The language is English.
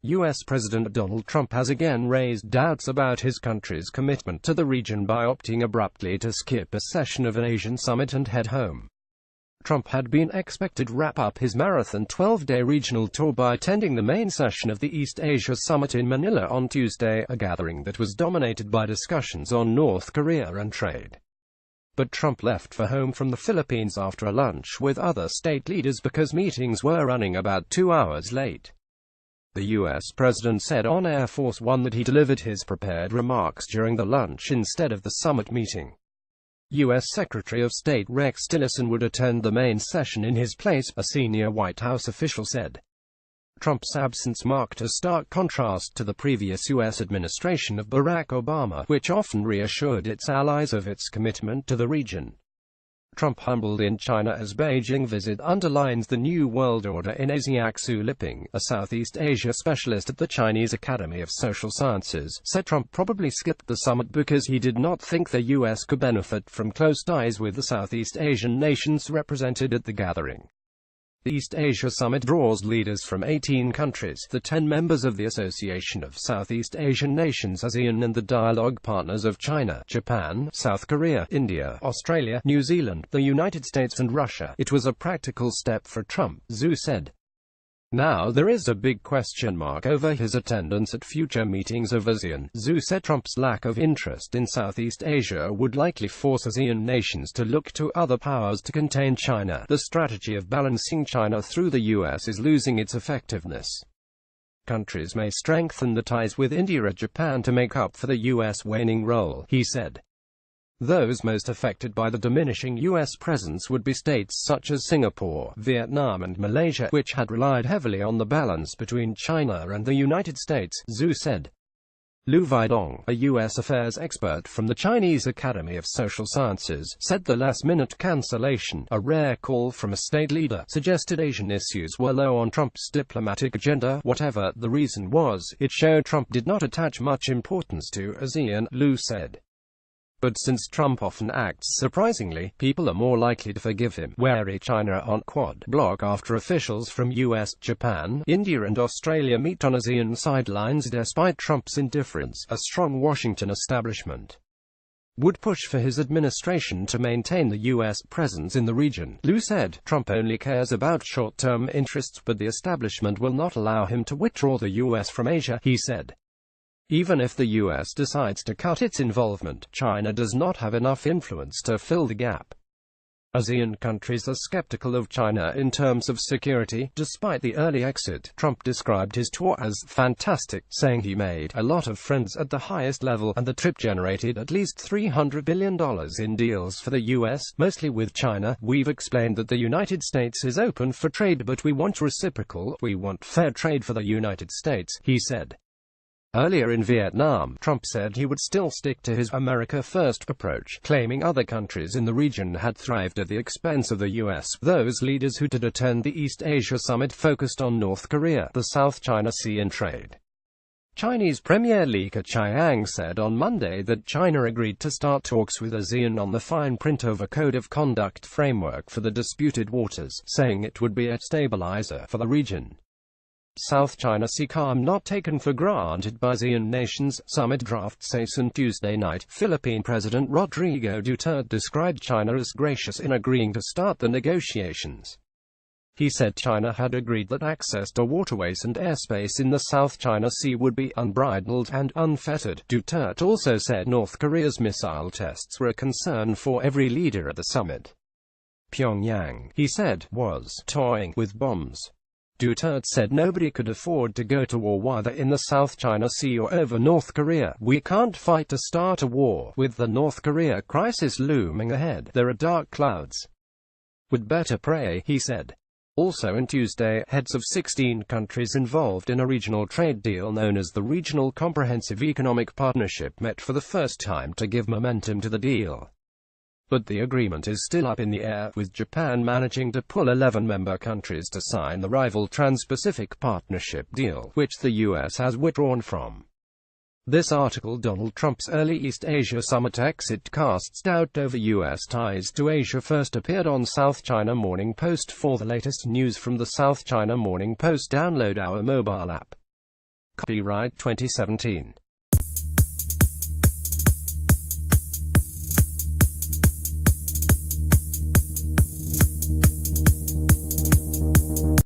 U.S. President Donald Trump has again raised doubts about his country's commitment to the region by opting abruptly to skip a session of an Asian summit and head home. Trump had been expected to wrap up his marathon 12-day regional tour by attending the main session of the East Asia Summit in Manila on Tuesday, a gathering that was dominated by discussions on North Korea and trade. But Trump left for home from the Philippines after a lunch with other state leaders because meetings were running about 2 hours late. The U.S. president said on Air Force One that he delivered his prepared remarks during the lunch instead of the summit meeting. U.S. Secretary of State Rex Tillerson would attend the main session in his place, a senior White House official said. Trump's absence marked a stark contrast to the previous U.S. administration of Barack Obama, which often reassured its allies of its commitment to the region. Trump humbled in China as Beijing visit underlines the New World Order in Asia. Xu Liping, a Southeast Asia specialist at the Chinese Academy of Social Sciences, said Trump probably skipped the summit because he did not think the U.S. could benefit from close ties with the Southeast Asian nations represented at the gathering. The East Asia Summit draws leaders from 18 countries, the 10 members of the Association of Southeast Asian Nations (ASEAN) and the dialogue partners of China, Japan, South Korea, India, Australia, New Zealand, the United States and Russia. It was a practical step for Trump, Xu said. Now there is a big question mark over his attendance at future meetings of ASEAN. Xu said Trump's lack of interest in Southeast Asia would likely force ASEAN nations to look to other powers to contain China. The strategy of balancing China through the U.S. is losing its effectiveness. Countries may strengthen the ties with India or Japan to make up for the U.S. waning role, he said. Those most affected by the diminishing U.S. presence would be states such as Singapore, Vietnam and Malaysia, which had relied heavily on the balance between China and the United States, Xu said. Lu Weidong, a U.S. affairs expert from the Chinese Academy of Social Sciences, said the last-minute cancellation, a rare call from a state leader, suggested Asian issues were low on Trump's diplomatic agenda. Whatever the reason was, it showed Trump did not attach much importance to ASEAN, Lu said. But since Trump often acts surprisingly, people are more likely to forgive him. Wary China on Quad bloc after officials from US, Japan, India and Australia meet on ASEAN sidelines despite Trump's indifference. A strong Washington establishment would push for his administration to maintain the U.S. presence in the region, Lu said. Trump only cares about short-term interests, but the establishment will not allow him to withdraw the U.S. from Asia, he said. Even if the U.S. decides to cut its involvement, China does not have enough influence to fill the gap. ASEAN countries are skeptical of China in terms of security. Despite the early exit, Trump described his tour as fantastic, saying he made a lot of friends at the highest level, and the trip generated at least $300 billion in deals for the U.S., mostly with China. We've explained that the United States is open for trade, but we want reciprocal, we want fair trade for the United States, he said. Earlier in Vietnam, Trump said he would still stick to his America First approach, claiming other countries in the region had thrived at the expense of the U.S. Those leaders who did attend the East Asia Summit focused on North Korea, the South China Sea and trade. Chinese Premier Li Keqiang said on Monday that China agreed to start talks with ASEAN on the fine print of a code of conduct framework for the disputed waters, saying it would be a stabilizer for the region. South China Sea calm not taken for granted by ASEAN nations, summit draft says on Tuesday night. Philippine President Rodrigo Duterte described China as gracious in agreeing to start the negotiations. He said China had agreed that access to waterways and airspace in the South China Sea would be unbridled and unfettered. Duterte also said North Korea's missile tests were a concern for every leader at the summit. Pyongyang, he said, was toying with bombs. Duterte said nobody could afford to go to war whether in the South China Sea or over North Korea. We can't fight to start a war. With the North Korea crisis looming ahead, there are dark clouds. We'd better pray, he said. Also on Tuesday, heads of 16 countries involved in a regional trade deal known as the Regional Comprehensive Economic Partnership met for the first time to give momentum to the deal. But the agreement is still up in the air, with Japan managing to pull 11 member countries to sign the rival Trans-Pacific Partnership deal, which the U.S. has withdrawn from. This article: Donald Trump's early East Asia Summit exit casts doubt over U.S. ties to Asia, first appeared on South China Morning Post. For the latest news from the South China Morning Post, download our mobile app. Copyright 2017.